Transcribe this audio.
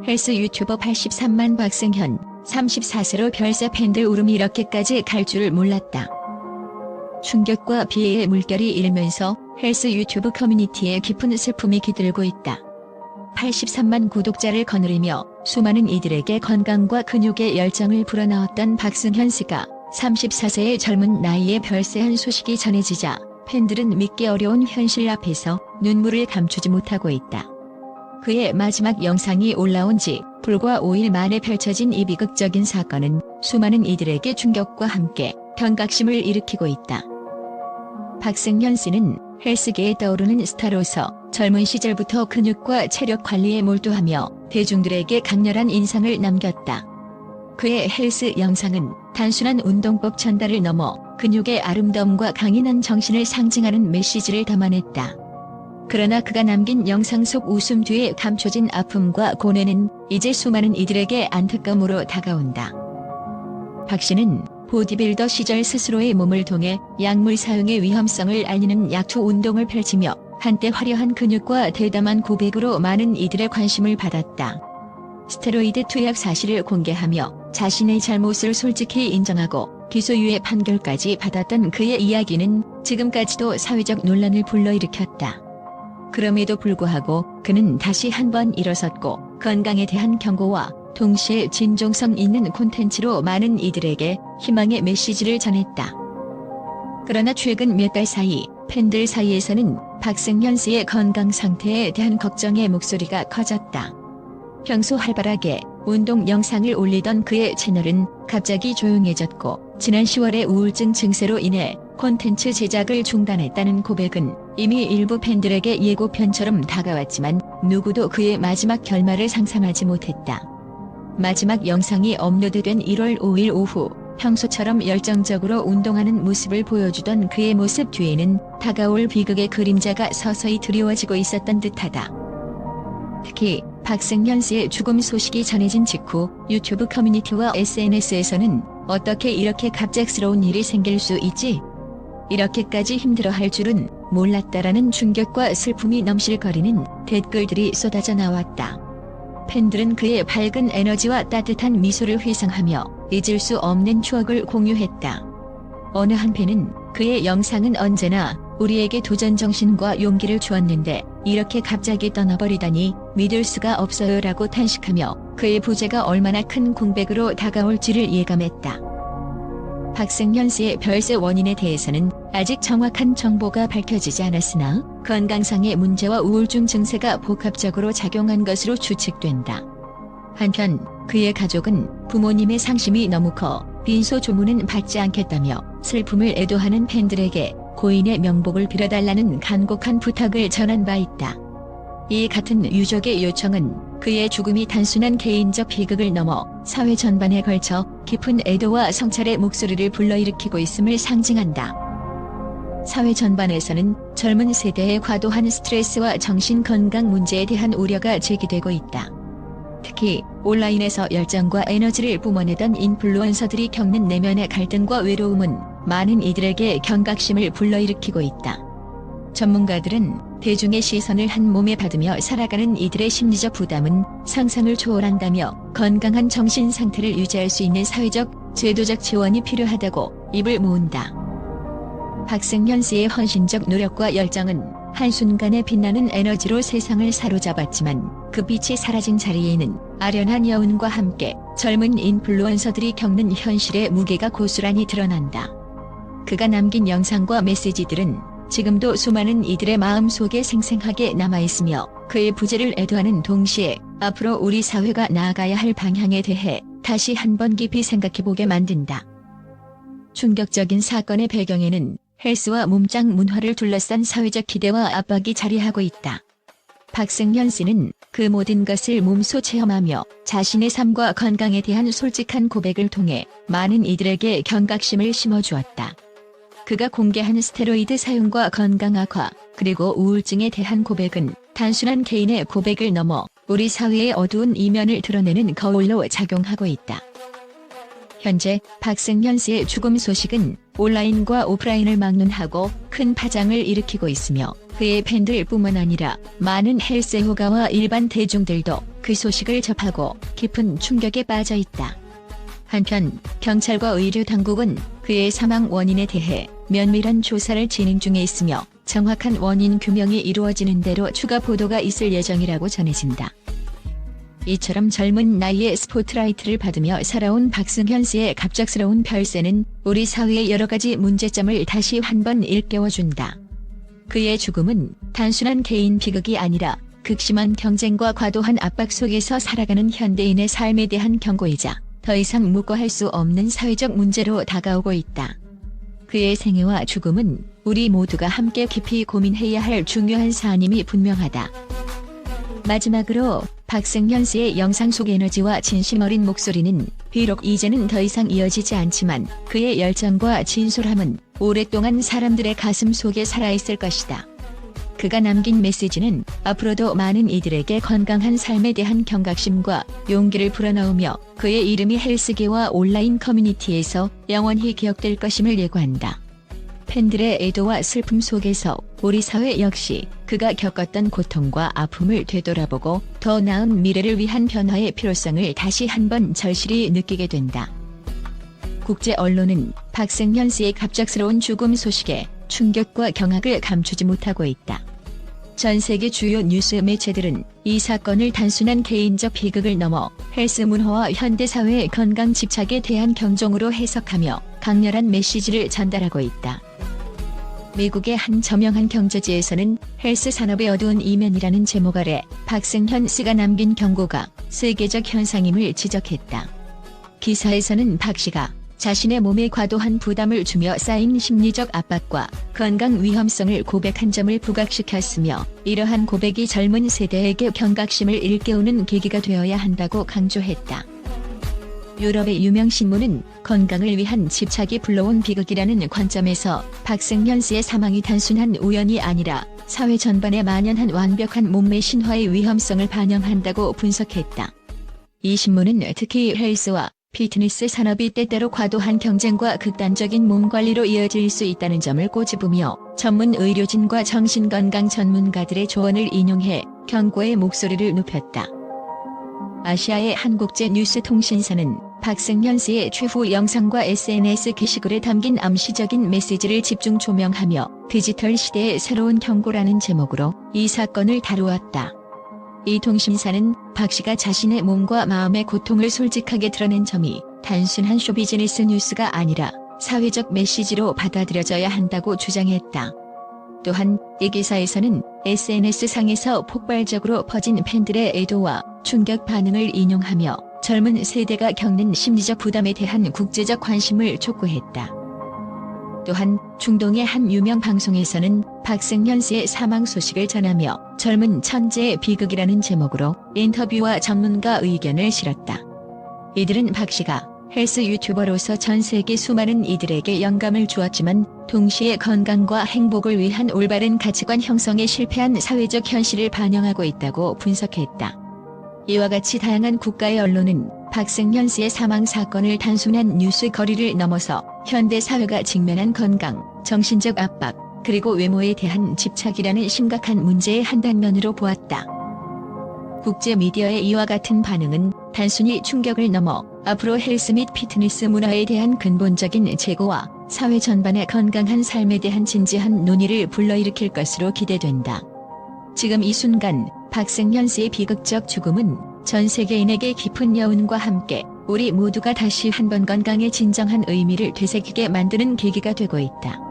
헬스 유튜버 83만 박승현, 34세로 별세 팬들 울음이 이렇게까지 갈 줄 몰랐다. 충격과 비애의 물결이 일면서 헬스 유튜브 커뮤니티에 깊은 슬픔이 깃들고 있다. 83만 구독자를 거느리며 수많은 이들에게 건강과 근육의 열정을 불어넣었던 박승현 씨가 34세의 젊은 나이에 별세한 소식이 전해지자 팬들은 믿기 어려운 현실 앞에서 눈물을 감추지 못하고 있다. 그의 마지막 영상이 올라온 지 불과 5일 만에 펼쳐진 이 비극적인 사건은 수많은 이들에게 충격과 함께 경각심을 일으키고 있다. 박승현 씨는 헬스계에 떠오르는 스타로서 젊은 시절부터 근육과 체력 관리에 몰두하며 대중들에게 강렬한 인상을 남겼다. 그의 헬스 영상은 단순한 운동법 전달을 넘어 근육의 아름다움과 강인한 정신을 상징하는 메시지를 담아냈다. 그러나 그가 남긴 영상 속 웃음 뒤에 감춰진 아픔과 고뇌는 이제 수많은 이들에게 안타까움으로 다가온다. 박 씨는 보디빌더 시절 스스로의 몸을 통해 약물 사용의 위험성을 알리는 약투 운동을 펼치며 한때 화려한 근육과 대담한 고백으로 많은 이들의 관심을 받았다. 스테로이드 투약 사실을 공개하며 자신의 잘못을 솔직히 인정하고 기소유예 판결까지 받았던 그의 이야기는 지금까지도 사회적 논란을 불러일으켰다. 그럼에도 불구하고 그는 다시 한번 일어섰고 건강에 대한 경고와 동시에 진정성 있는 콘텐츠로 많은 이들에게 희망의 메시지를 전했다. 그러나 최근 몇 달 사이 팬들 사이에서는 박승현 씨의 건강 상태에 대한 걱정의 목소리가 커졌다. 평소 활발하게 운동 영상을 올리던 그의 채널은 갑자기 조용해졌고 지난 10월에 우울증 증세로 인해 콘텐츠 제작을 중단했다는 고백은 이미 일부 팬들에게 예고편처럼 다가왔지만 누구도 그의 마지막 결말을 상상하지 못했다. 마지막 영상이 업로드된 1월 5일 오후 평소처럼 열정적으로 운동하는 모습을 보여주던 그의 모습 뒤에는 다가올 비극의 그림자가 서서히 드리워지고 있었던 듯하다. 특히 박승현 씨의 죽음 소식이 전해진 직후 유튜브 커뮤니티와 SNS에서는 어떻게 이렇게 갑작스러운 일이 생길 수 있지? 이렇게까지 힘들어할 줄은 몰랐다라는 충격과 슬픔이 넘실거리는 댓글들이 쏟아져 나왔다. 팬들은 그의 밝은 에너지와 따뜻한 미소를 회상하며 잊을 수 없는 추억을 공유했다. 어느 한 팬은 그의 영상은 언제나 우리에게 도전 정신과 용기를 주었는데 이렇게 갑자기 떠나버리다니 믿을 수가 없어요 라고 탄식하며 그의 부재가 얼마나 큰 공백으로 다가올지를 예감했다. 박승현 씨의 별세 원인에 대해서는 아직 정확한 정보가 밝혀지지 않았으나 건강상의 문제와 우울증 증세가 복합적으로 작용한 것으로 추측된다. 한편 그의 가족은 부모님의 상심이 너무 커 빈소 조문은 받지 않겠다며 슬픔을 애도하는 팬들에게 고인의 명복을 빌어달라는 간곡한 부탁을 전한 바 있다. 이 같은 유족의 요청은 그의 죽음이 단순한 개인적 비극을 넘어 사회 전반에 걸쳐 깊은 애도와 성찰의 목소리를 불러일으키고 있음을 상징한다. 사회 전반에서는 젊은 세대의 과도한 스트레스와 정신건강 문제에 대한 우려가 제기되고 있다. 특히 온라인에서 열정과 에너지를 뿜어내던 인플루언서들이 겪는 내면의 갈등과 외로움은 많은 이들에게 경각심을 불러일으키고 있다. 전문가들은 대중의 시선을 한 몸에 받으며 살아가는 이들의 심리적 부담은 상상을 초월한다며 건강한 정신 상태를 유지할 수 있는 사회적, 제도적 지원이 필요하다고 입을 모은다. 박승현 씨의 헌신적 노력과 열정은 한순간에 빛나는 에너지로 세상을 사로잡았지만 그 빛이 사라진 자리에는 아련한 여운과 함께 젊은 인플루언서들이 겪는 현실의 무게가 고스란히 드러난다. 그가 남긴 영상과 메시지들은 지금도 수많은 이들의 마음속에 생생하게 남아있으며 그의 부재를 애도하는 동시에 앞으로 우리 사회가 나아가야 할 방향에 대해 다시 한번 깊이 생각해보게 만든다. 충격적인 사건의 배경에는 헬스와 몸짱 문화를 둘러싼 사회적 기대와 압박이 자리하고 있다. 박승현 씨는 그 모든 것을 몸소 체험하며 자신의 삶과 건강에 대한 솔직한 고백을 통해 많은 이들에게 경각심을 심어주었다. 그가 공개한 스테로이드 사용과 건강 악화, 그리고 우울증에 대한 고백은 단순한 개인의 고백을 넘어 우리 사회의 어두운 이면을 드러내는 거울로 작용하고 있다. 현재 박승현 씨의 죽음 소식은 온라인과 오프라인을 막론하고 큰 파장을 일으키고 있으며 그의 팬들뿐만 아니라 많은 헬스 애호가와 일반 대중들도 그 소식을 접하고 깊은 충격에 빠져 있다. 한편 경찰과 의료 당국은 그의 사망 원인에 대해 면밀한 조사를 진행 중에 있으며 정확한 원인 규명이 이루어지는 대로 추가 보도가 있을 예정이라고 전해진다. 이처럼 젊은 나이에 스포트라이트를 받으며 살아온 박승현 씨의 갑작스러운 별세는 우리 사회의 여러 가지 문제점을 다시 한번 일깨워준다. 그의 죽음은 단순한 개인 비극이 아니라 극심한 경쟁과 과도한 압박 속에서 살아가는 현대인의 삶에 대한 경고이자 더 이상 묵고할 수 없는 사회적 문제로 다가오고 있다. 그의 생애와 죽음은 우리 모두가 함께 깊이 고민해야 할 중요한 사안임이 분명하다. 마지막으로 박승현 씨의 영상 속 에너지와 진심 어린 목소리는 비록 이제는 더 이상 이어지지 않지만 그의 열정과 진솔함은 오랫동안 사람들의 가슴 속에 살아있을 것이다. 그가 남긴 메시지는 앞으로도 많은 이들에게 건강한 삶에 대한 경각심과 용기를 불어넣으며 그의 이름이 헬스계와 온라인 커뮤니티에서 영원히 기억될 것임을 예고한다. 팬들의 애도와 슬픔 속에서 우리 사회 역시 그가 겪었던 고통과 아픔을 되돌아보고 더 나은 미래를 위한 변화의 필요성을 다시 한번 절실히 느끼게 된다. 국제 언론은 박승현 씨의 갑작스러운 죽음 소식에 충격과 경악을 감추지 못하고 있다. 전 세계 주요 뉴스 매체들은 이 사건을 단순한 개인적 비극을 넘어 헬스 문화와 현대사회의 건강 집착에 대한 경종으로 해석하며 강렬한 메시지를 전달하고 있다. 미국의 한 저명한 경제지에서는 헬스 산업의 어두운 이면이라는 제목 아래 박승현 씨가 남긴 경고가 세계적 현상임을 지적했다. 기사에서는 박 씨가 자신의 몸에 과도한 부담을 주며 쌓인 심리적 압박과 건강 위험성을 고백한 점을 부각시켰으며 이러한 고백이 젊은 세대에게 경각심을 일깨우는 계기가 되어야 한다고 강조했다. 유럽의 유명 신문은 건강을 위한 집착이 불러온 비극이라는 관점에서 박승현 씨의 사망이 단순한 우연이 아니라 사회 전반에 만연한 완벽한 몸매 신화의 위험성을 반영한다고 분석했다. 이 신문은 특히 헬스와 피트니스 산업이 때때로 과도한 경쟁과 극단적인 몸관리로 이어질 수 있다는 점을 꼬집으며 전문 의료진과 정신건강 전문가들의 조언을 인용해 경고의 목소리를 높였다. 아시아의 한국제 뉴스 통신사는 박승현 씨의 최후 영상과 SNS 게시글에 담긴 암시적인 메시지를 집중 조명하며 디지털 시대의 새로운 경고라는 제목으로 이 사건을 다루었다. 이 통신사는 박 씨가 자신의 몸과 마음의 고통을 솔직하게 드러낸 점이 단순한 쇼비즈니스 뉴스가 아니라 사회적 메시지로 받아들여져야 한다고 주장했다. 또한 이 기사에서는 SNS상에서 폭발적으로 퍼진 팬들의 애도와 충격 반응을 인용하며 젊은 세대가 겪는 심리적 부담에 대한 국제적 관심을 촉구했다. 또한 중동의 한 유명 방송에서는 박승현 씨의 사망 소식을 전하며 젊은 천재의 비극이라는 제목으로 인터뷰와 전문가 의견을 실었다. 이들은 박 씨가 헬스 유튜버로서 전 세계 수많은 이들에게 영감을 주었지만 동시에 건강과 행복을 위한 올바른 가치관 형성에 실패한 사회적 현실을 반영하고 있다고 분석했다. 이와 같이 다양한 국가의 언론은 박승현 씨의 사망 사건을 단순한 뉴스 거리를 넘어서 현대 사회가 직면한 건강, 정신적 압박, 그리고 외모에 대한 집착이라는 심각한 문제의 한 단면으로 보았다. 국제 미디어의 이와 같은 반응은 단순히 충격을 넘어 앞으로 헬스 및 피트니스 문화에 대한 근본적인 재고와 사회 전반의 건강한 삶에 대한 진지한 논의를 불러일으킬 것으로 기대된다. 지금 이 순간 박승현 씨의 비극적 죽음은 전 세계인에게 깊은 여운과 함께 우리 모두가 다시 한번 건강의 진정한 의미를 되새기게 만드는 계기가 되고 있다.